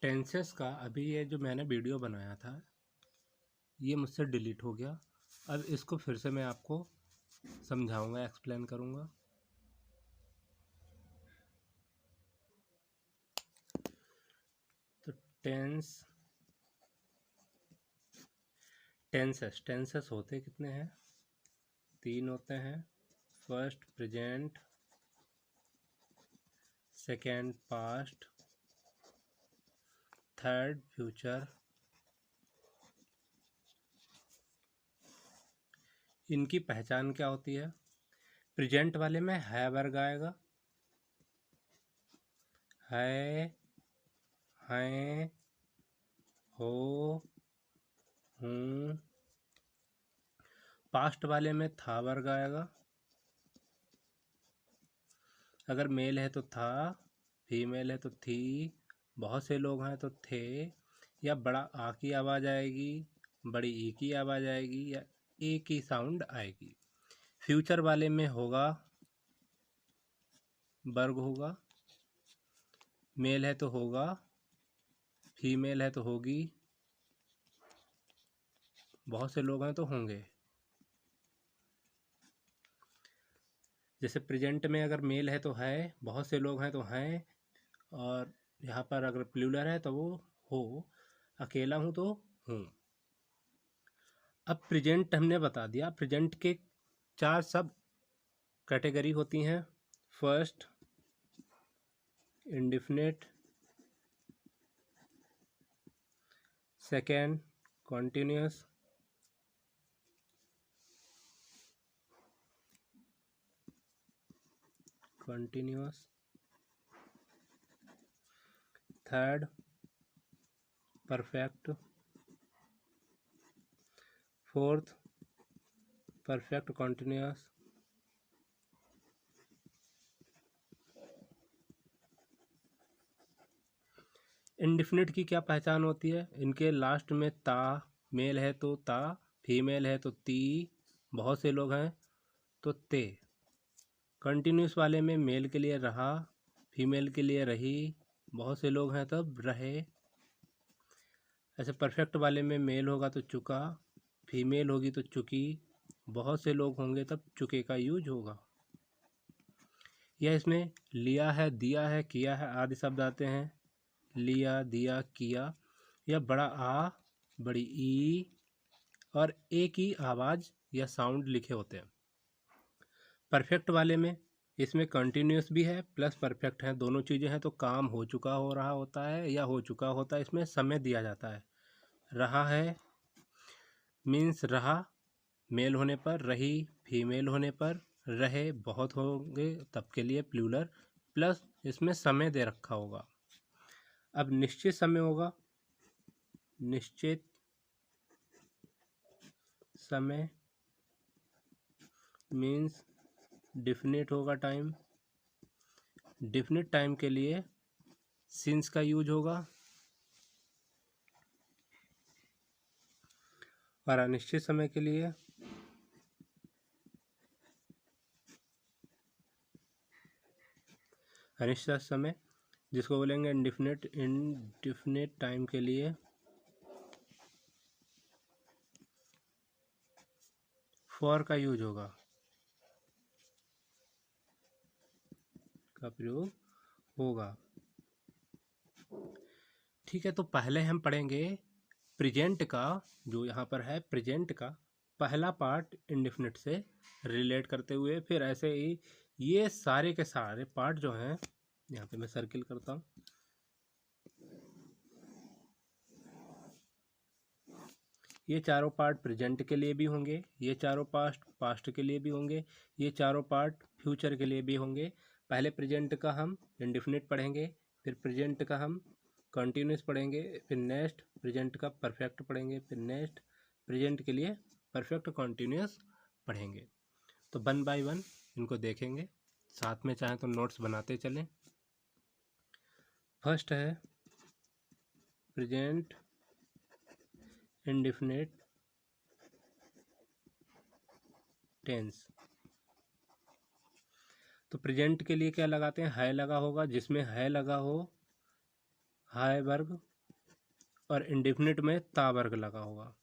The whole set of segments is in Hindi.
टेंसेस का अभी ये जो मैंने वीडियो बनाया था ये मुझसे डिलीट हो गया। अब इसको फिर से मैं आपको समझाऊंगा, एक्सप्लेन करूंगा। तो टेंसेस होते कितने हैं? 3 होते हैं। First present, second past, third future. इनकी पहचान क्या होती है? प्रेजेंट वाले में है वर्ग आएगा, है, हैं, हो, हूँ। पास्ट वाले में था वर्ग आएगा, अगर मेल है तो था, फीमेल है तो थी, बहुत से लोग हैं तो थे, या बड़ा आ की आवाज़ आएगी, बड़ी ई की आवाज़ आएगी, या ए की साउंड आएगी। फ्यूचर वाले में होगा वर्ग होगा, मेल है तो होगा, फीमेल है तो होगी, बहुत से लोग हैं तो होंगे। जैसे प्रेजेंट में अगर मेल है तो है, बहुत से लोग हैं तो हैं, और यहाँ पर अगर प्लूरल है तो वो हो, अकेला हूँ तो हूँ। अब प्रेजेंट हमने बता दिया। प्रेजेंट के 4 सब कैटेगरी होती हैं। First indefinite, second continuous, third perfect, fourth perfect continuous, indefinite की क्या पहचान होती है? इनके लास्ट में ता, मेल है तो ता, फीमेल है तो ती, बहुत से लोग हैं तो ते। कंटिन्यूस वाले में मेल के लिए रहा, फीमेल के लिए रही, बहुत से लोग हैं तब रहे। ऐसे परफेक्ट वाले में मेल होगा तो चुका, फीमेल होगी तो चुकी, बहुत से लोग होंगे तब चुके का यूज होगा। या इसमें लिया है, दिया है, किया है आदि शब्द आते हैं। लिया, दिया, किया, या बड़ा आ, बड़ी ई और ए की आवाज़ या साउंड लिखे होते हैं। परफेक्ट वाले में इसमें कंटिन्यूस भी है प्लस परफेक्ट है, दोनों चीज़ें हैं तो काम हो चुका हो रहा होता है या हो चुका होता है, इसमें समय दिया जाता है। रहा है मीन्स रहा मेल होने पर, रही फीमेल होने पर, रहे बहुत होंगे तब के लिए प्लूरल, प्लस इसमें समय दे रखा होगा। अब निश्चित समय होगा, निश्चित समय मीन्स डिफिनिट होगा टाइम, डिफिनिट टाइम के लिए सिंस का यूज होगा, और अनिश्चित समय के लिए अनिश्चित समय जिसको बोलेंगे इंडिफिनिट टाइम के लिए फॉर का यूज होगा, का प्रयोग होगा। ठीक है, तो पहले हम पढ़ेंगे प्रेजेंट का, जो यहाँ पर है प्रेजेंट का पहला पार्ट इंडेफिनिट से रिलेट करते हुए, फिर ऐसे ही ये सारे के सारे पार्ट जो हैं, यहाँ पे मैं सर्किल करता हूँ, ये चारों पार्ट प्रेजेंट के लिए भी होंगे, ये चारों पास्ट के लिए भी होंगे, ये चारों पार्ट फ्यूचर के लिए भी होंगे। पहले प्रेजेंट का हम इंडेफिनिट पढ़ेंगे, फिर प्रेजेंट का हम कंटिन्यूस पढ़ेंगे, फिर नेक्स्ट प्रेजेंट का परफेक्ट पढ़ेंगे, फिर नेक्स्ट प्रेजेंट के लिए परफेक्ट कंटिन्यूस पढ़ेंगे। तो 1 बाय 1 इनको देखेंगे, साथ में चाहें तो नोट्स बनाते चलें। फर्स्ट है प्रेजेंट इंडेफिनिट टेंस। तो प्रेजेंट के लिए क्या लगाते हैं? है लगा होगा, जिसमें है लगा हो है वर्ग और इंडेफिनिट में ता वर्ग लगा होगा।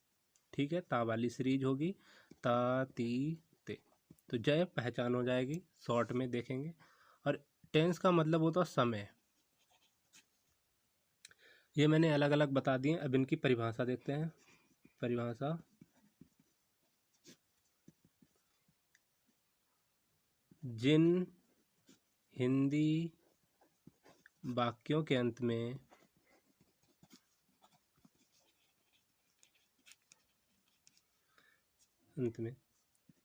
ठीक है, ता वाली सीरीज होगी, ता ती ते, तो जय पहचान हो जाएगी, शॉर्ट में देखेंगे। और टेंस का मतलब होता है समय। ये मैंने अलग अलग बता दिए। अब इनकी परिभाषा देखते हैं। परिभाषा, जिन हिंदी वाक्यों के अंत में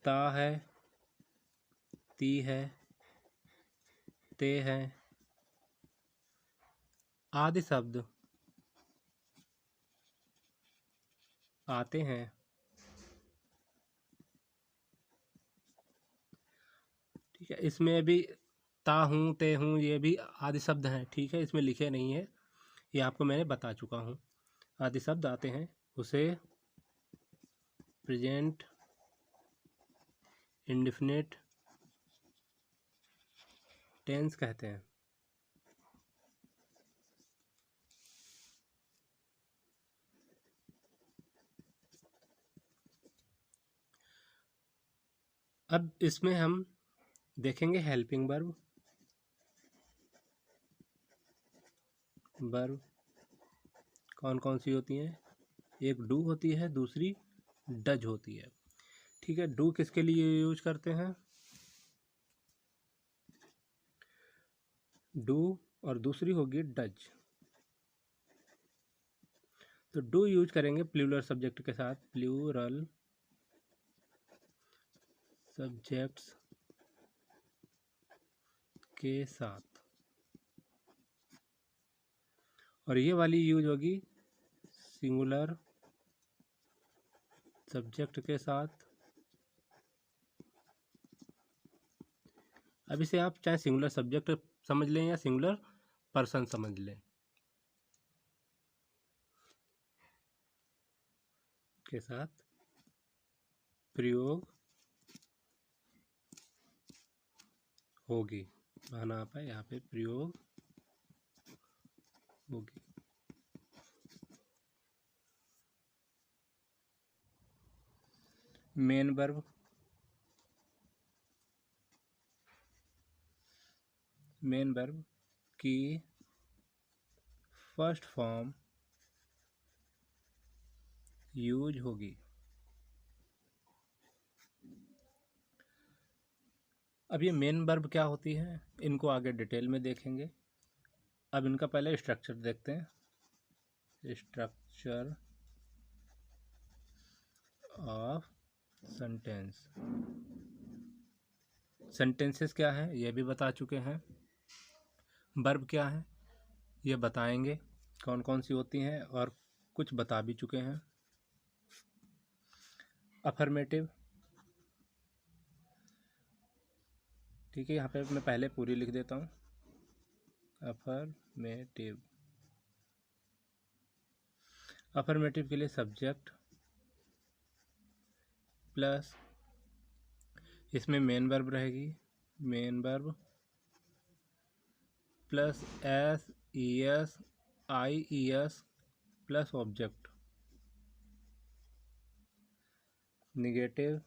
ता है, ती है, ते है, आदि शब्द आते हैं, ठीक है। इसमें भी ता हूँ, ते हूँ, ये भी आदि शब्द हैं, ठीक है, इसमें लिखे नहीं है, ये आपको मैंने बता चुका हूँ। आदि शब्द आते हैं, उसे प्रेजेंट इंडेफिनिट टेंस कहते हैं। अब इसमें हम देखेंगे हेल्पिंग वर्ब। वर्ब कौन कौन सी होती हैं? एक डू होती है, दूसरी डज होती है, ठीक है। डू किसके लिए यूज करते हैं? डू, और दूसरी होगी डज। तो डू यूज करेंगे प्लूरल सब्जेक्ट के साथ, प्लूरल सब्जेक्ट्स के साथ, और ये वाली यूज होगी सिंगुलर सब्जेक्ट के साथ। अब इसे आप चाहे सिंगुलर सब्जेक्ट समझ लें या सिंगुलर पर्सन समझ लें, के साथ प्रयोग होगी। बहाना आप है यहाँ पे, प्रयोग होगी। मेन वर्ब, मेन वर्ब की फर्स्ट फॉर्म यूज होगी। अब ये मेन वर्ब क्या होती है, इनको आगे डिटेल में देखेंगे। अब इनका पहले स्ट्रक्चर देखते हैं। स्ट्रक्चर ऑफ सेंटेंस, सेंटेंसेस क्या है ये भी बता चुके हैं। वर्ब क्या है ये बताएंगे, कौन कौन सी होती हैं, और कुछ बता भी चुके हैं। अफर्मेटिव, ठीक है, यहाँ पे मैं पहले पूरी लिख देता हूँ। अफर्मेटिव, अफर्मेटिव के लिए सब्जेक्ट प्लस इसमें मेन वर्ब रहेगी, main verb plus S E S I E S plus object. Negative,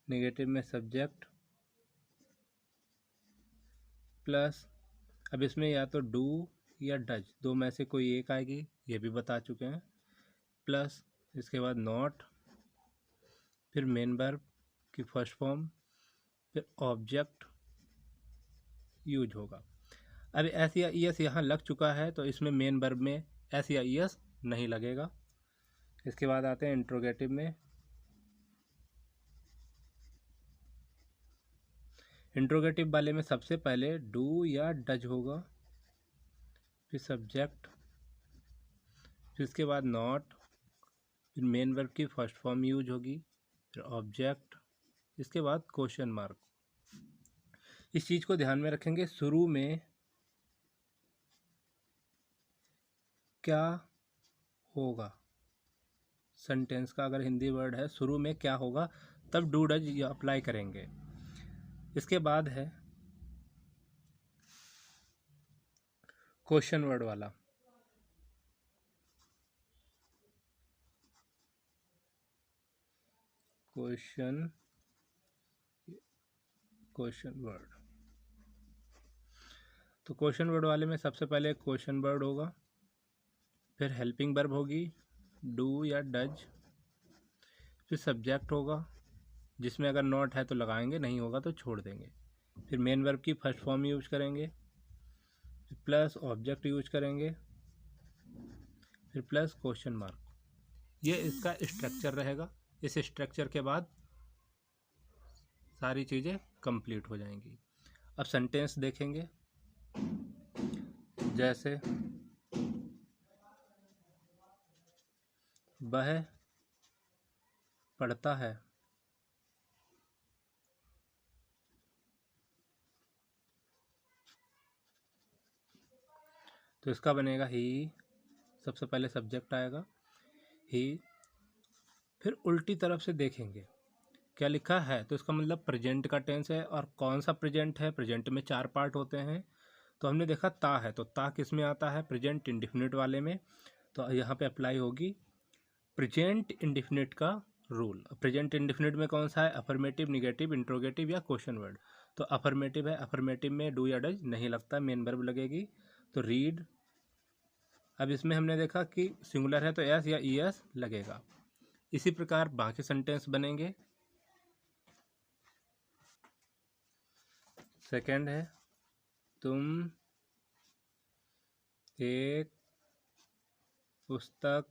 negative में सब्जेक्ट प्लस, अब इसमें या तो डू या डज, दो में से कोई एक आएगी, ये भी बता चुके हैं। प्लस इसके बाद नॉट, फिर मेन वर्ब की फर्स्ट फॉर्म, फिर ऑब्जेक्ट यूज होगा। अब एस या ई एस यहाँ लग चुका है, तो इसमें मेन वर्ब में एस या ई एस नहीं लगेगा। इसके बाद आते हैं इंट्रोगेटिव में। इंट्रोगेटिव वाले में सबसे पहले डू या डज होगा, फिर सब्जेक्ट, फिर इसके बाद नॉट, फिर मेन वर्ब की फर्स्ट फॉर्म यूज होगी, फिर ऑब्जेक्ट, इसके बाद क्वेश्चन मार्क। इस चीज़ को ध्यान में रखेंगे, शुरू में क्या होगा, सेंटेंस का अगर हिंदी वर्ड है, शुरू में क्या होगा, तब डू डज अप्लाई करेंगे। इसके बाद है क्वेश्चन वर्ड वाला, क्वेश्चन वर्ड। तो क्वेश्चन वर्ड वाले में सबसे पहले क्वेश्चन वर्ड होगा, फिर हेल्पिंग वर्ब होगी डू या डज, फिर सब्जेक्ट होगा जिसमें अगर नॉट है तो लगाएंगे, नहीं होगा तो छोड़ देंगे, फिर मेन वर्ब की फर्स्ट फॉर्म यूज करेंगे, फिर प्लस ऑब्जेक्ट यूज करेंगे, फिर प्लस क्वेश्चन मार्क। ये इसका स्ट्रक्चर रहेगा। इस स्ट्रक्चर के बाद सारी चीज़ें कंप्लीट हो जाएंगी। अब सेंटेंस देखेंगे, जैसे वह पढ़ता है, तो इसका बनेगा ही, सबसे पहले सब्जेक्ट आएगा ही, फिर उल्टी तरफ से देखेंगे क्या लिखा है, तो इसका मतलब प्रेजेंट का टेंस है। और कौन सा प्रेजेंट है, प्रेजेंट में 4 पार्ट होते हैं। तो हमने देखा ता है, तो ता किस में आता है, प्रेजेंट इंडिफिनिट वाले में। तो यहाँ पे अप्लाई होगी प्रेजेंट इंडिफिनिट का रूल। प्रेजेंट इंडिफिनिट में कौन सा है, अफर्मेटिव, निगेटिव, इंट्रोगेटिव या क्वेश्चन वर्ड। तो अफर्मेटिव है, अफर्मेटिव में डू या डज नहीं लगता, मेन वर्ब लगेगी। तो रीड। अब इसमें हमने देखा कि सिंगुलर है तो एस या ई एस लगेगा। इसी प्रकार बाकी सेंटेंस बनेंगे। सेकंड है तुम एक पुस्तक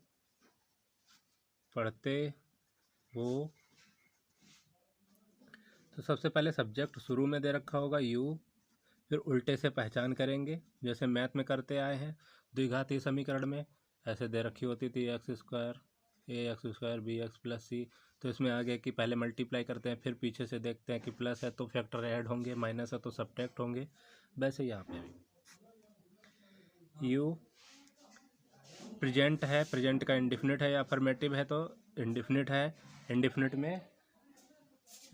पढ़ते हो। तो सबसे पहले सब्जेक्ट शुरू में दे रखा होगा यू, फिर उल्टे से पहचान करेंगे जैसे मैथ में करते आए हैं। द्विघातीय समीकरण में ऐसे दे रखी होती थी X square A X square B X plus C. तो इसमें आगे कि पहले मल्टीप्लाई करते हैं, फिर पीछे से देखते हैं कि प्लस है तो फैक्टर ऐड होंगे, माइनस है तो सब्ट्रैक्ट होंगे। वैसे यहाँ पे भी यू प्रेजेंट है, प्रेजेंट का इंडिफिनिट है या अफर्मेटिव है तो इंडिफिनिट है। इंडिफिनिट में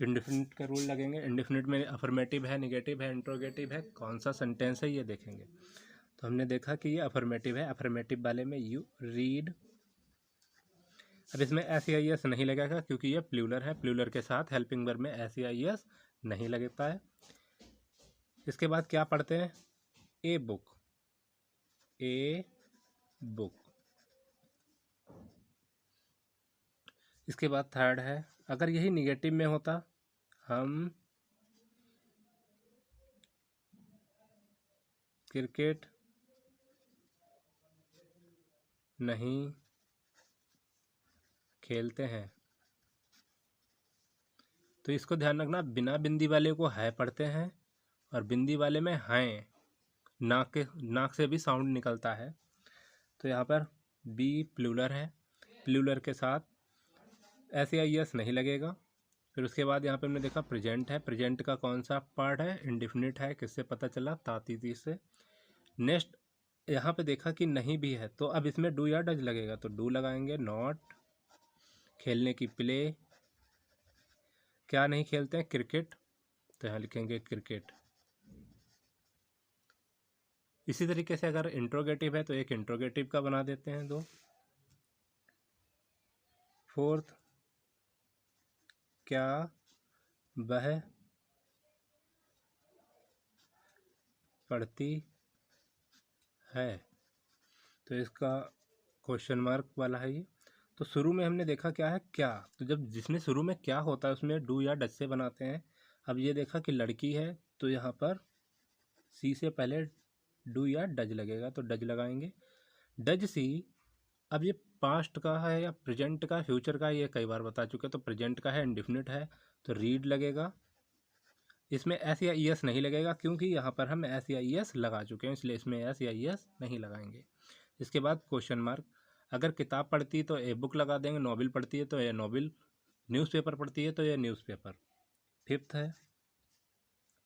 इंडिफिनिट का रूल लगेंगे। इंडिफिनिट में अफर्मेटिव है, निगेटिव है, इंट्रोगेटिव है, कौन सा सेंटेंस है ये देखेंगे। तो हमने देखा कि ये अफर्मेटिव है, अफर्मेटिव वाले में यू रीड। अब इसमें एस या एस नहीं लगेगा क्योंकि ये प्लूरल है, प्लूरल के साथ हेल्पिंग वर्ब में एस या एस नहीं लगता है। इसके बाद क्या पढ़ते हैं, ए बुक, ए बुक। इसके बाद थर्ड है, अगर यही निगेटिव में होता हम क्रिकेट नहीं खेलते हैं। तो इसको ध्यान रखना, बिना बिंदी वाले को है पढ़ते हैं और बिंदी वाले में हैं, नाक से भी साउंड निकलता है। तो यहाँ पर बी प्लूरल है, प्लूरल के साथ एस या एस नहीं लगेगा। फिर उसके बाद यहाँ पे हमने देखा प्रेजेंट है, प्रेजेंट का कौन सा पार्ट है, इंडिफिनिट है, किससे पता चला, तातीती से। नेक्स्ट यहाँ पे देखा कि नहीं भी है तो अब इसमें डू या डज लगेगा, तो डू लगाएंगे। नॉट, खेलने की प्ले, क्या नहीं खेलते हैं, क्रिकेट, तो यहाँ लिखेंगे क्रिकेट। इसी तरीके से अगर इंट्रोगेटिव है तो एक इंट्रोगेटिव का बना देते हैं दो। फोर्थ, क्या वह पढ़ती है, तो इसका क्वेश्चन मार्क वाला है ये। तो शुरू में हमने देखा क्या है, क्या, तो जब जिसमें शुरू में क्या होता है उसमें डू या डज से बनाते हैं। अब ये देखा कि लड़की है तो यहाँ पर सी से पहले डू या डज लगेगा, तो डज लगाएंगे, डज सी। अब ये पास्ट का है या प्रेजेंट का, फ्यूचर का, ये कई बार बता चुके, तो प्रेजेंट का है, इंडिफिनिट है, तो रीड लगेगा। इसमें एस या ई एस नहीं लगेगा क्योंकि यहाँ पर हम एस या ई एस लगा चुके हैं, इसलिए इसमें एस या ई एस नहीं लगाएंगे। इसके बाद क्वेश्चन मार्क, अगर किताब पढ़ती है तो ए बुक लगा देंगे, नॉवल पढ़ती है तो ए नॉवल, न्यूज़पेपर पढ़ती है तो ये न्यूज़पेपर। फिफ्थ है,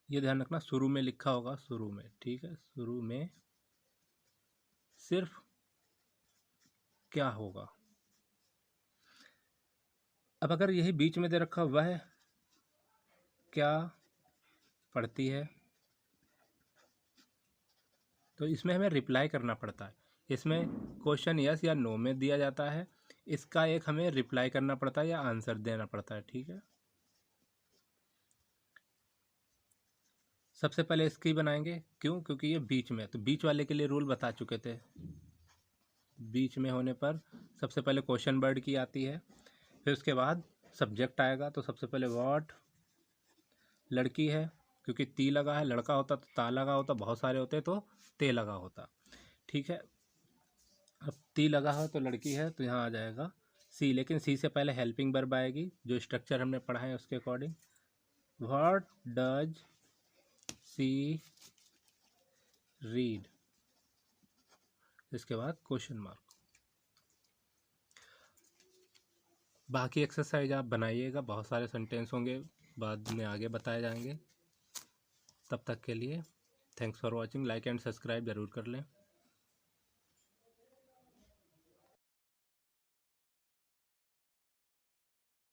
ये ध्यान रखना शुरू में लिखा होगा, शुरू में, ठीक है, शुरू में सिर्फ क्या होगा। अब अगर यही बीच में दे रखा वह क्या पढ़ती है, तो इसमें हमें रिप्लाई करना पड़ता है। इसमें क्वेश्चन यस या नो में दिया जाता है, इसका एक हमें रिप्लाई करना पड़ता है या आंसर देना पड़ता है। ठीक है, सबसे पहले इसकी बनाएंगे, क्यों? क्योंकि ये बीच में है, तो बीच वाले के लिए रूल बता चुके थे। बीच में होने पर सबसे पहले क्वेश्चन वर्ड की आती है, फिर उसके बाद सब्जेक्ट आएगा। तो सबसे पहले व्हाट, लड़की है, क्योंकि ती लगा है, लड़का होता तो ता लगा होता, बहुत सारे होते तो ते लगा होता। ठीक है, अब ती लगा हो तो लड़की है, तो यहाँ आ जाएगा सी, लेकिन सी से पहले हेल्पिंग वर्ब आएगी, जो स्ट्रक्चर हमने पढ़ा है उसके according. What does she read, इसके बाद क्वेश्चन मार्क। बाकी एक्सरसाइज आप बनाइएगा, बहुत सारे सेंटेंस होंगे, बाद में आगे बताए जाएंगे। तब तक के लिए thanks for watching. Like and subscribe ज़रूर कर लें।